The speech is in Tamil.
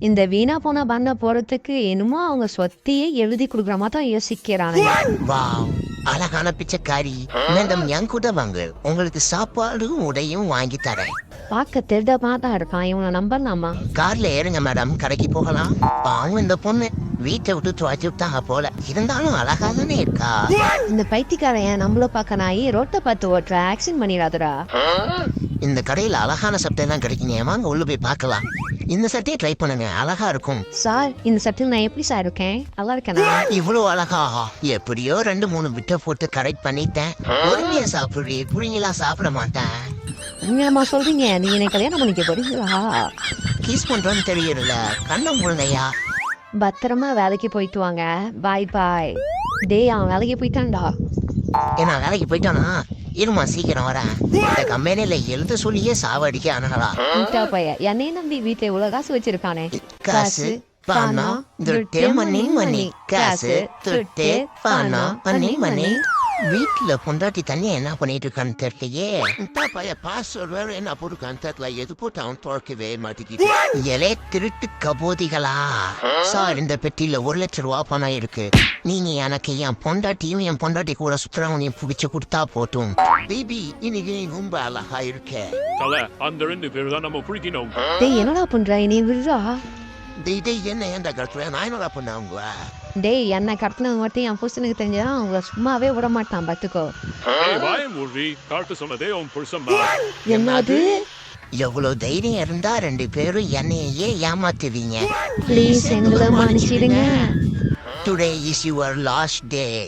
இந்த வீணா போன பண்ண போறதுக்கு என்னமோ அவங்க சொத்தையே எழுதி கொடுக்குற மாதிரி தான் யோசிக்கிறானுங்க. வாவ், அழகான பிச்சைக்காரி. மேடம் என் கூட வாங்க, உங்களுக்கு சாப்பாடும் உடையும் வாங்கி தரேன். பார்க்க தெரிதமா தான் இருக்கான், இவனை நம்பலாமா? கார்ல ஏறுங்க மேடம், கடைக்கு போகலாம். பாவம் இந்த பொண்ணு வீட்டை விட்டு துவைச்சுட்டாங்க போல, இருந்தாலும் அழகா தானே இருக்கா. இந்த பைத்தியக்காரன் நம்மள பார்க்க நாயி ரோட்டை பார்த்து ஓட்டுற ஆக்சிடென்ட் பண்ணிடாதடா. இந்த கடையில அழகான சட்டை எல்லாம் கிடைக்குங்க, வாங்க உள்ள போய் பார்க்கலாம். இந்த சட்டையை ட்ரை பண்ணுங்க, அழகா இருக்கும். சார், இந்த சட்டில் நான் எப்படி சார் இருக்கேன்? நல்லா இருக்கேனா? இவ்வளவு அழகா? எப்படியோ 2-3 விட்ட போட்டு கரெக்ட் பண்ணிட்டேன். பொறுமையா சாப்பிடுறீ, புரிஞ்சலா சாப்பிட மாட்டேன். நீங்கம்மா சொல்றீங்க, நீங்க என்ன கல்யாணம் பண்ணிக்க போறீங்களா? கிஸ் பண்றோன்னு தெரியல, கண்ணம் முழுங்கையா. பத்திரமா வேலைக்கு போயிட்டு வாங்க. பாய் பாய். டேய், அவன் வேலைக்கு போயிட்டான்டா. ஏன்னா வேலைக்கு போயிட்டானா? இருமா சீக்கிரம் வரேன். இந்த கம்பெனியில எழுத சொல்லியே சாவடிக்க அணுகலா. முட்டா பைய என்னைய நம்பி வீட்டுல இவ்வளவு காசு வச்சிருக்கானே. காசு பணம் துட்டு மணி மணி, காசு துட்டு பணம் மணி மணி. வீட்டுல பொண்டாட்டி தனியா என்ன பண்ணிட்டு இருக்கான்னு தெரியலையே. பாஸ்வேர்ட் வேற என்ன போட்டுருக்கான்னு தெரியல, எது போட்டு அவன் துறக்கவே மாட்டேங்குது. எலே திருட்டு கபோதிகளா. சார், இந்த பெட்டியில 1 லட்சம் ரூபா பணம் இருக்கு. நீங்க எனக்கு என் பொண்டாட்டியும் என் பொண்டாட்டி கூட சுற்றுறவனையும் பிடிச்சு கொடுத்தா போட்டும். பேபி, இன்னைக்கு நீ ரொம்ப அழகா இருக்க. அந்த 2 பேர் தான் நம்ம பிடிக்கணும். டேய், என்னடா பண்ற? நீ விடுறா. டேய் என்ன ஏன்டா கட்டுறேன்? நான் என்னடா பண்ணாங்க? டேய், என்ன கடத்தினது மட்டும் என் புருஷனுக்கு தெரிஞ்சா அவங்கள சும்மாவே விட மாட்டான், பாத்துக்கோ. காட்டு சொன்னதே உன் புருஷன். என்னது? எவ்வளவு தைரியம் இருந்தா 2 பேரும் என்னையே ஏமாத்துவீங்க. ப்ளீஸ் எங்களை மன்னிச்சிடுங்க. Today is your last day.